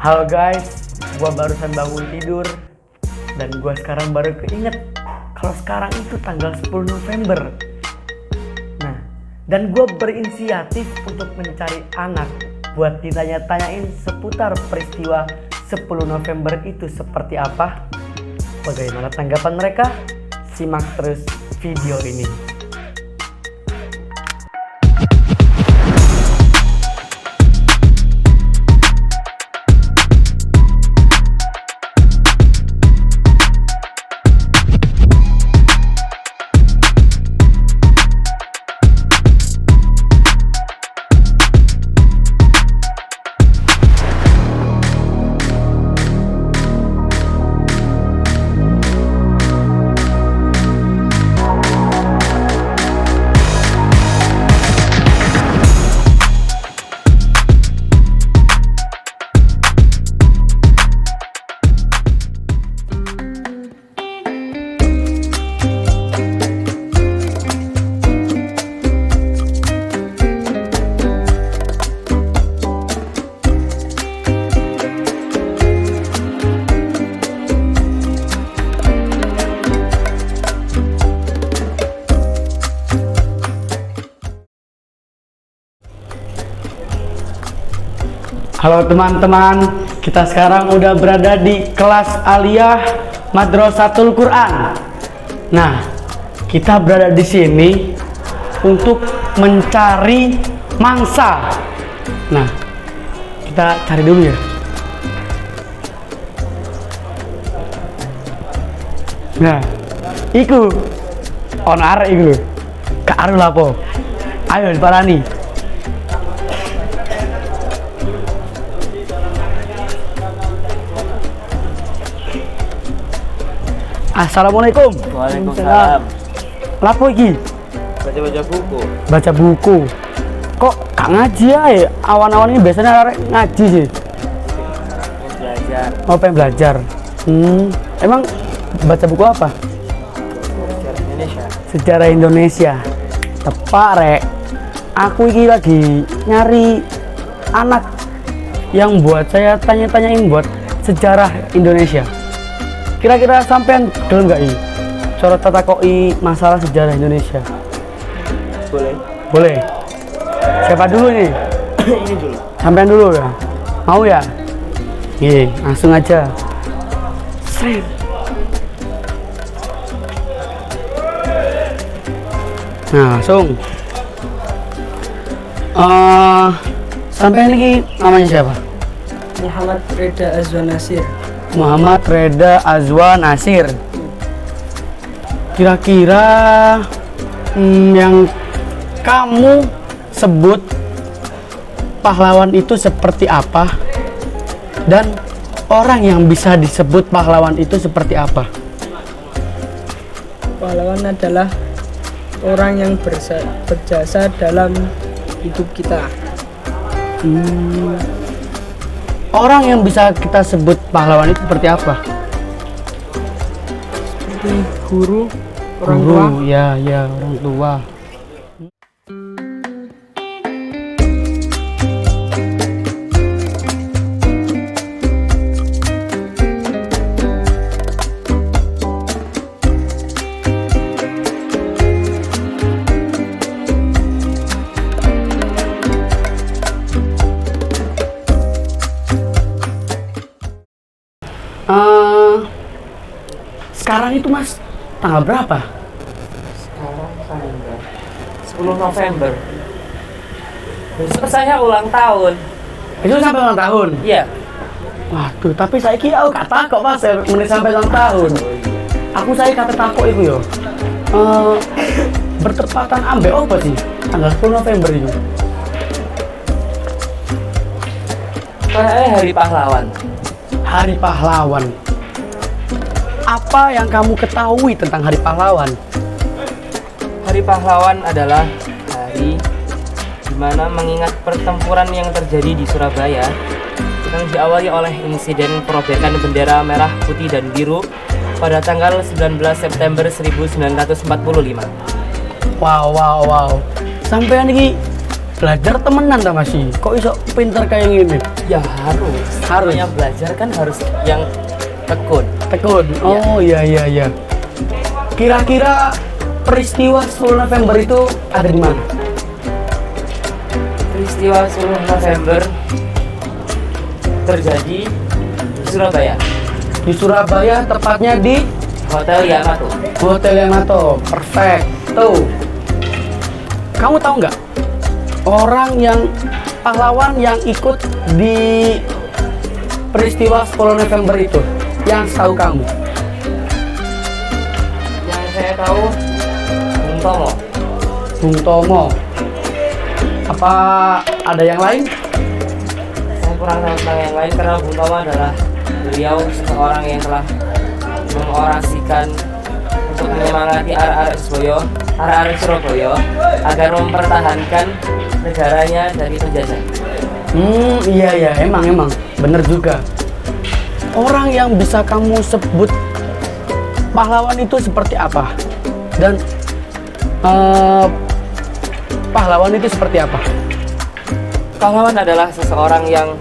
Halo guys, gua barusan bangun tidur dan gua sekarang baru keinget kalau sekarang itu tanggal 10 November. Nah, dan gua berinisiatif untuk mencari anak buat ditanya-tanyain seputar peristiwa 10 November itu seperti apa. Bagaimana tanggapan mereka? Simak terus video ini. Halo teman-teman, kita sekarang udah berada di kelas Aliyah Madrasatul Quran. Nah, kita berada di sini untuk mencari mangsa. Nah, kita cari dulu ya. Nah, iku on arek iku lho. Gak aru lapo. Ayo diparani. Assalamualaikum. Waalaikumsalam. Lapo iki? Baca-baca buku. Baca buku. Kok gak ngaji ya? Awan-awan ini biasanya arek ngaji sih. Belajar Oh, pengen belajar. Emang baca buku apa? sejarah Indonesia. Sejarah Indonesia. Tepak rek. Aku ini lagi nyari anak yang buat saya tanya-tanyain buat sejarah Indonesia. Kira-kira sampean gelem gak ini? Cara tata koi masalah sejarah Indonesia. Boleh. Boleh. Siapa dulu nih? Ini dulu. Sampean dulu ya. Mau ya? Iya, langsung aja. Srem. Nah, langsung. Sampean lagi namanya siapa? Muhammad Reda Azwan Nasir. Muhammad Reda Azwan Nasir. Kira-kira yang kamu sebut pahlawan itu seperti apa? Dan orang yang bisa disebut pahlawan itu seperti apa? Pahlawan adalah orang yang berjasa dalam hidup kita. Orang yang bisa kita sebut pahlawan itu seperti apa? Seperti guru, orang tua. Ya, orang tua. Sekarang itu Mas, tanggal berapa? Sekarang tanggal 10 November. Besok saya ulang tahun. Itu sampai ulang tahun? Iya. Waduh, tapi saya kira aku gak takut Mas, menit sampai ulang tahun. Aku saya kata takut itu yo. Bertepatan ambek apa sih? Tanggal 10 November itu. Kayaknya Hari Pahlawan. Hari Pahlawan. Apa yang kamu ketahui tentang Hari Pahlawan? Hari Pahlawan adalah hari di mana mengingat pertempuran yang terjadi di Surabaya yang diawali oleh insiden perobekan bendera merah, putih, dan biru pada tanggal 19 September 1945. Wow. Sampean iki belajar temenan ta Mas? Kok iso pinter kayak gini? Ya harus. Harus. Yang belajar kan harus yang tekun. Tekun. Oh iya. Kira-kira peristiwa 10 November itu ada di mana? Peristiwa 10 November terjadi di Surabaya. Di Surabaya, tepatnya di Hotel Yamato. Hotel Yamato. Perfect. Tuh. Kamu tahu nggak orang yang pahlawan yang ikut di peristiwa 10 November itu? Yang tahu kamu? Yang saya tahu Bung Tomo. Bung Tomo. Apa ada yang lain? Saya kurang tahu tentang yang lain karena Bung Tomo adalah beliau seseorang yang telah mengorasikan untuk menyemangati arek-arek Surabaya agar mempertahankan negaranya dari penjajah. Iya, emang bener juga. Orang yang bisa kamu sebut pahlawan itu seperti apa? Dan pahlawan itu seperti apa? Pahlawan adalah seseorang yang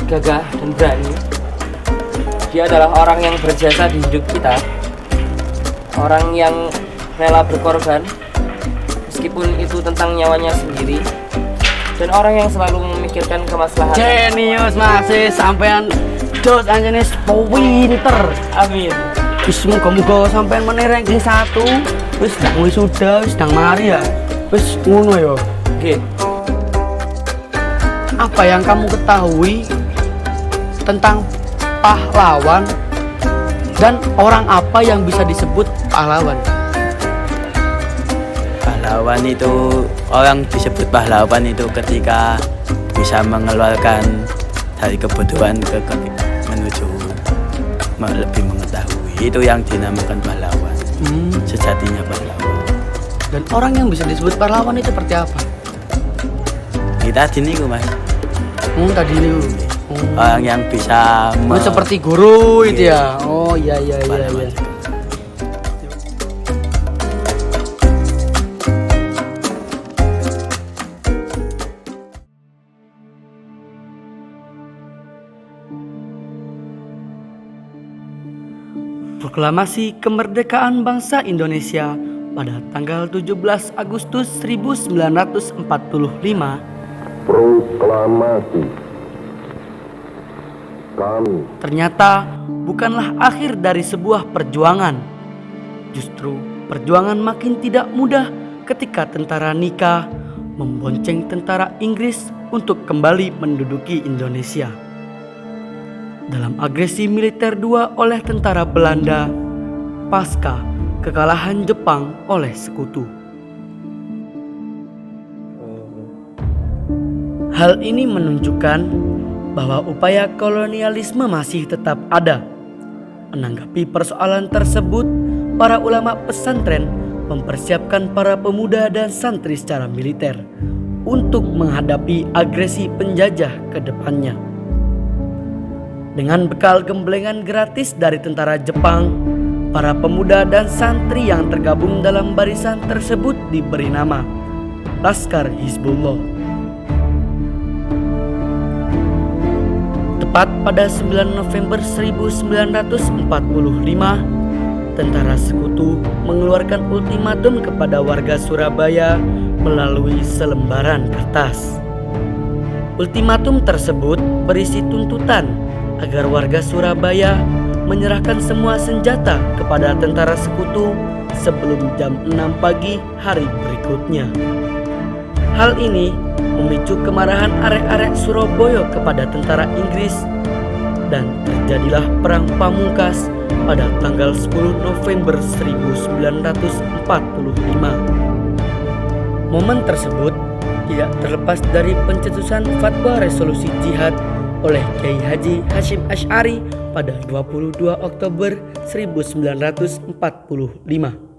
gagah dan berani. Dia adalah orang yang berjasa di hidup kita, orang yang rela berkorban meskipun itu tentang nyawanya sendiri, dan orang yang selalu memikirkan kemaslahatan. Genius masih sampean dos anjene pinter. Amin. Wis muga-muga sampean meneh ranking 1. Wis ndang wisuda, wis ndang mari ya. Wis ngono ya. Oke. Apa yang kamu ketahui tentang pahlawan dan orang apa yang bisa disebut pahlawan? Pahlawan itu, orang disebut pahlawan itu ketika bisa mengeluarkan dari kebutuhan menuju lebih mengetahui. Itu yang dinamakan pahlawan. Sejatinya pahlawan. Dan orang yang bisa disebut pahlawan itu seperti apa? Kita tadi nih Mas. Tadi ini Orang yang bisa seperti guru itu ya. Oh iya. pahlawan. Proklamasi Kemerdekaan Bangsa Indonesia pada tanggal 17 Agustus 1945 Proklamasi kami ternyata bukanlah akhir dari sebuah perjuangan. Justru perjuangan makin tidak mudah ketika tentara Nika membonceng tentara Inggris untuk kembali menduduki Indonesia. Dalam agresi militer 2 oleh tentara Belanda pasca kekalahan Jepang oleh sekutu. Hal ini menunjukkan bahwa upaya kolonialisme masih tetap ada. Menanggapi persoalan tersebut, para ulama pesantren mempersiapkan para pemuda dan santri secara militer untuk menghadapi agresi penjajah ke depannya. Dengan bekal gemblengan gratis dari tentara Jepang, para pemuda dan santri yang tergabung dalam barisan tersebut diberi nama Laskar Hizbullah. Tepat pada 9 November 1945, tentara sekutu mengeluarkan ultimatum kepada warga Surabaya melalui selembaran kertas. Ultimatum tersebut berisi tuntutan agar warga Surabaya menyerahkan semua senjata kepada tentara sekutu sebelum jam 6 pagi hari berikutnya. Hal ini memicu kemarahan arek-arek Surabaya kepada tentara Inggris dan terjadilah perang pamungkas pada tanggal 10 November 1945. Momen tersebut tidak terlepas dari pencetusan fatwa resolusi jihad oleh Kiai Haji Hashim Asy'ari pada 22 Oktober 1945.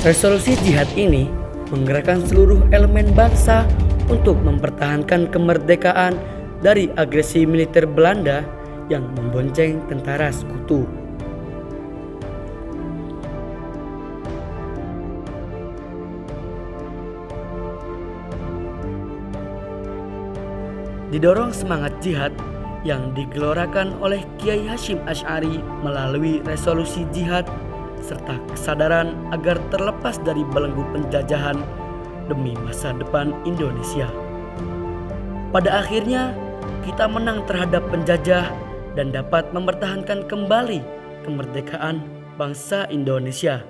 Resolusi jihad ini menggerakkan seluruh elemen bangsa untuk mempertahankan kemerdekaan dari agresi militer Belanda yang membonceng tentara sekutu. Didorong semangat jihad yang digelorakan oleh Kiai Hasyim Asy'ari melalui resolusi jihad serta kesadaran agar terlepas dari belenggu penjajahan demi masa depan Indonesia. Pada akhirnya kita menang terhadap penjajah dan dapat mempertahankan kembali kemerdekaan bangsa Indonesia.